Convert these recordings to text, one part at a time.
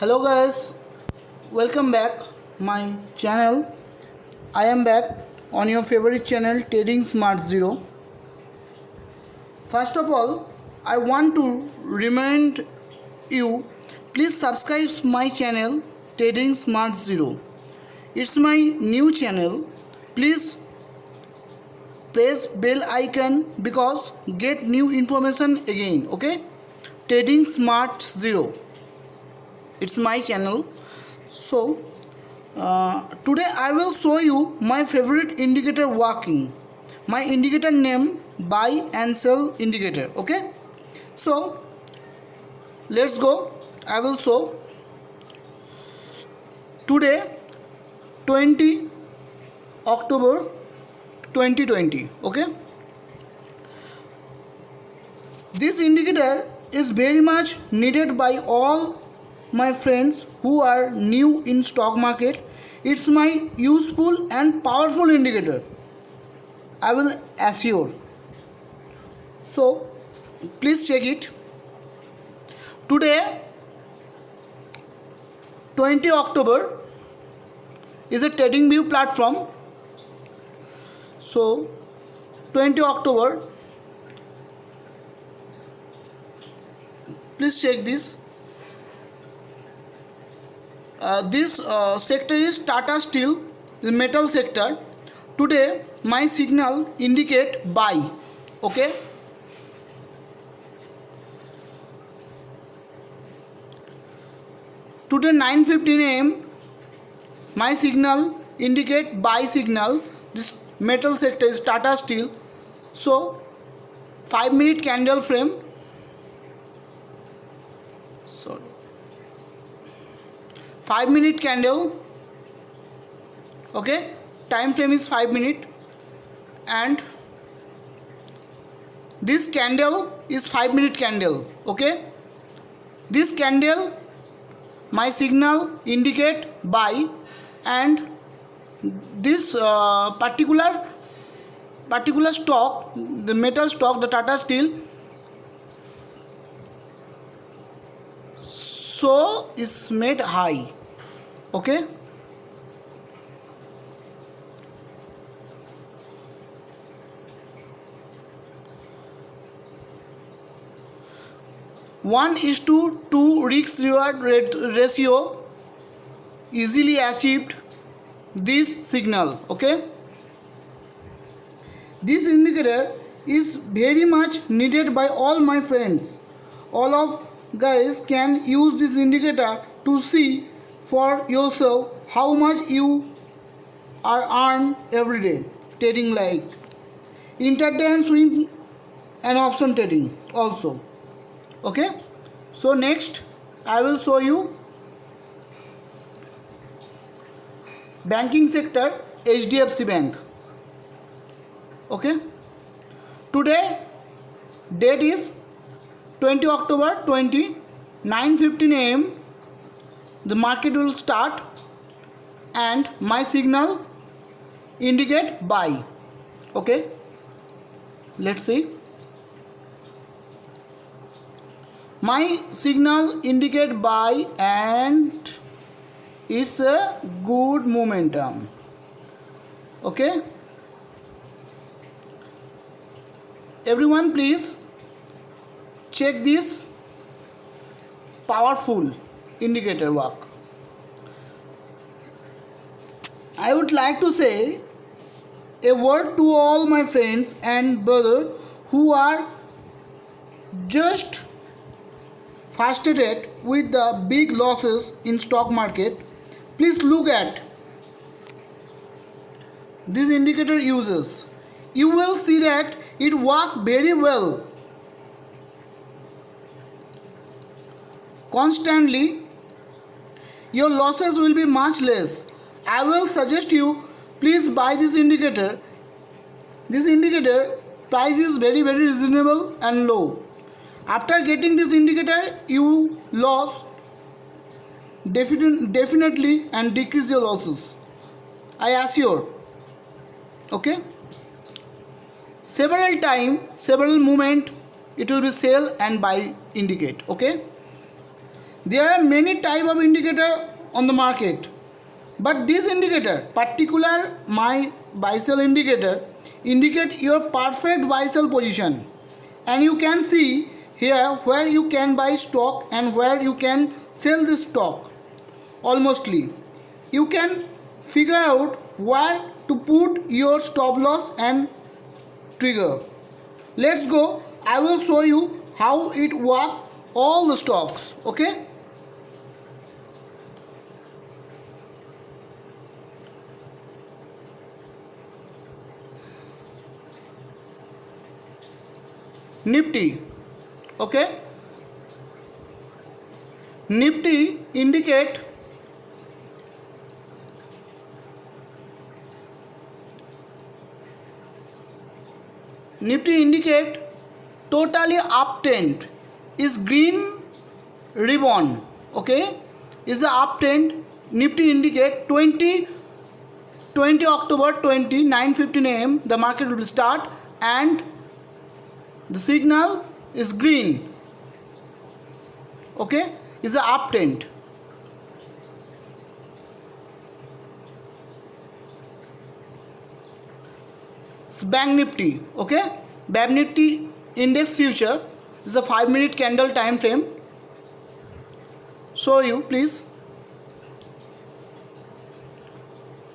Hello guys, welcome back my channel. I am back on your favorite channel Trading Smart Zero. First of all, I want to remind you, please subscribe my channel Trading Smart Zero. It's my new channel. Please press bell icon because get new information again. Okay, Trading Smart Zero, it's my channel. So today I will show you my favorite indicator working, my indicator name buy and sell indicator. Okay, so let's go. I will show today 20 October 2020. Okay, this indicator is very much needed by all my friends who are new in stock market. It's my useful and powerful indicator, I will assure. So please check it. Today 20 October is a TradingView platform. So 20 October, please check this. This sector is Tata Steel, the metal sector. Today my signal indicate buy. Okay, today 9:15 am my signal indicate buy signal. This metal sector is Tata Steel. So 5-minute candle frame, sorry, 5-minute candle. Okay, time frame is 5 minutes, and this candle is 5-minute candle. Okay, this candle my signal indicate buy, and this particular stock, the metal stock, the Tata Steel, so is made high. Okay, one is to 2 risk reward ratio easily achieved this signal. Okay, this indicator is very much needed by all my friends. All of guys can use this indicator to see for yourself how much you are earn every day trading, like intraday and swing and option trading also. Okay, so next I will show you banking sector, HDFC Bank. Okay, today date is 20 October 20, 9:15 am the market will start, and my signal indicate buy. Okay, let's see. My signal indicate buy and it's a good momentum. Okay, everyone please check this powerful indicator work. I would like to say a word to all my friends and brother who are just frustrated with the big losses in stock market. Please look at this indicator uses. You will see that it works very well. Constantly your losses will be much less. I will suggest you please buy this indicator. This indicator price is very reasonable and low. After getting this indicator you lost definitely and decrease your losses, I assure. Okay, several moment it will be sell and buy indicate. Okay, There are many type of indicator on the market, but this indicator, particular my buy sell indicator, indicate your perfect buy sell position, and you can see here where you can buy stock and where you can sell the stock. Almostly, you can figure out where to put your stop loss and trigger. Let's go. I will show you how it works all the stocks. Okay. Nifty. Okay. Nifty indicate totally uptrend is green ribbon. Okay, is the uptrend. Nifty indicate 20 October 20 9:15 a.m. the market will start and the signal is green. Okay, is the uptrend. Bank Nifty. Okay, Bank Nifty index future is a 5-minute candle time frame. Show you please.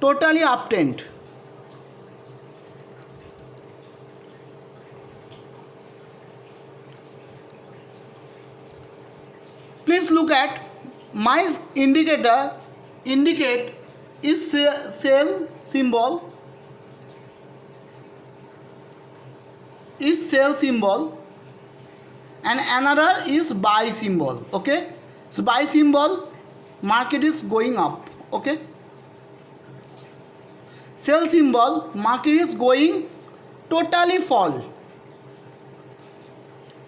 Totally uptrend. Please look at my indicator. Indicate is sell symbol. Is sell symbol and another is buy symbol. Okay, so buy symbol, market is going up. Okay, sell symbol, market is going totally fall.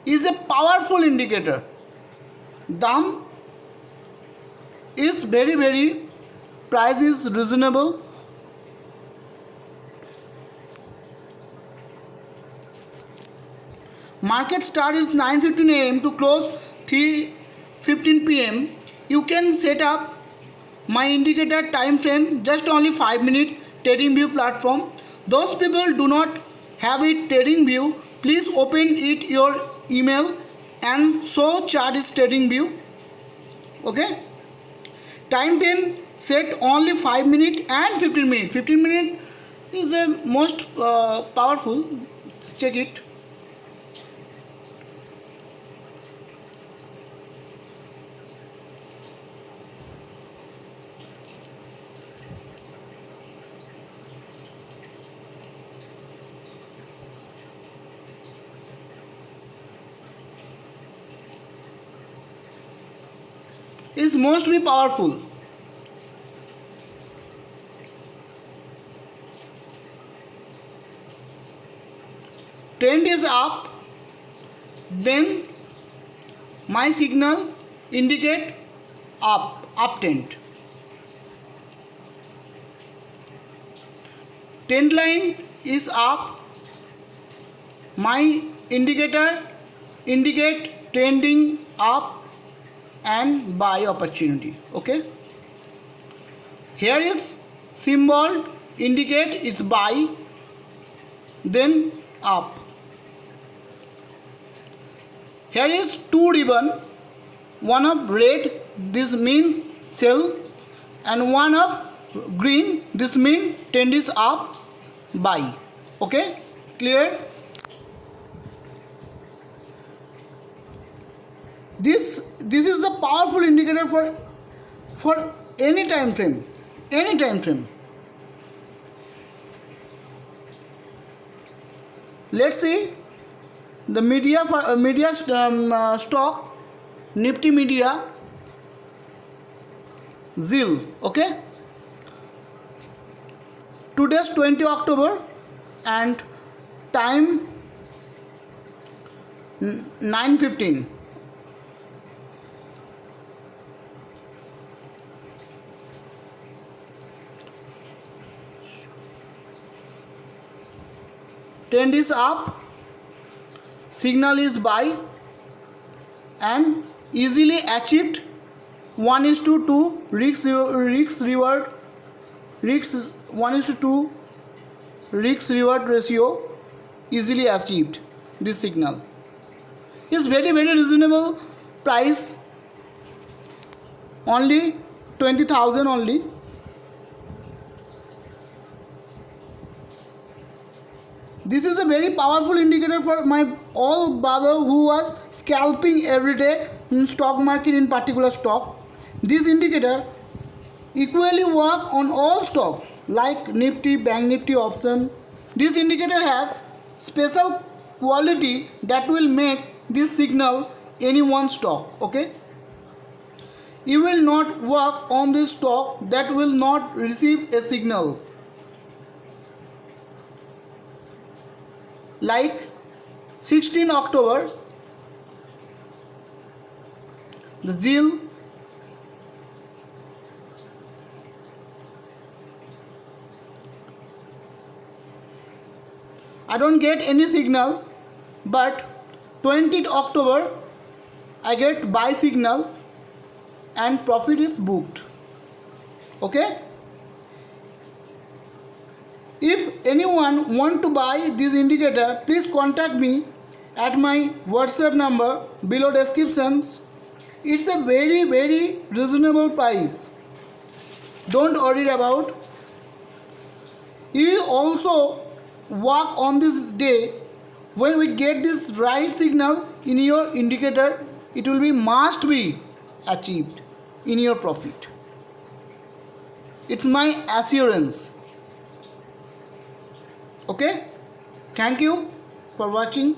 Is a powerful indicator. Dam is very price is reasonable. Market start is 9:15 a.m. to close 3:15 p.m. You can set up my indicator time frame just only 5-minute TradingView platform. Those people do not have it TradingView, please open it your email and show chart is TradingView. Okay, time frame set only 5-minute and 15-minute. 15-minute is the most powerful. Check it. Is mostly powerful. Trend is up, then my signal indicate uptrend. Trend line is up, my indicator indicate trending up and buy opportunity. Okay, here is symbol indicate is buy, then up. Here is two ribbon, one of red, this mean sell, and one of green, this mean trend is up, buy. Okay, clear? This is the powerful indicator for any time frame. Any time frame. Let's see the media for stock, Nifty Media, ZIL. Okay, today's 20 October and time 9:15. Trend is up, signal is buy, and easily achieved 1:2 risk reward, 1:2 risk reward ratio easily achieved. This signal is very reasonable price, only 20,000 only. This is a very powerful indicator for my all brother who was scalping every day in stock market, in particular stock. This indicator equally work on all stocks like Nifty, Bank Nifty option. This indicator has special quality that will make this signal any one stock. Okay, you will not work on this stock that will not receive a signal. Like 16 October, the ZIL, I don't get any signal, but 20th October I get buy signal and profit is booked. Okay, if anyone want to buy this indicator, please contact me at my WhatsApp number below descriptions. It's a very reasonable price. Don't worry about. You also work on this day. When we get this right signal in your indicator, it will be must be achieved in your profit. It's my assurance. Okay, thank you for watching.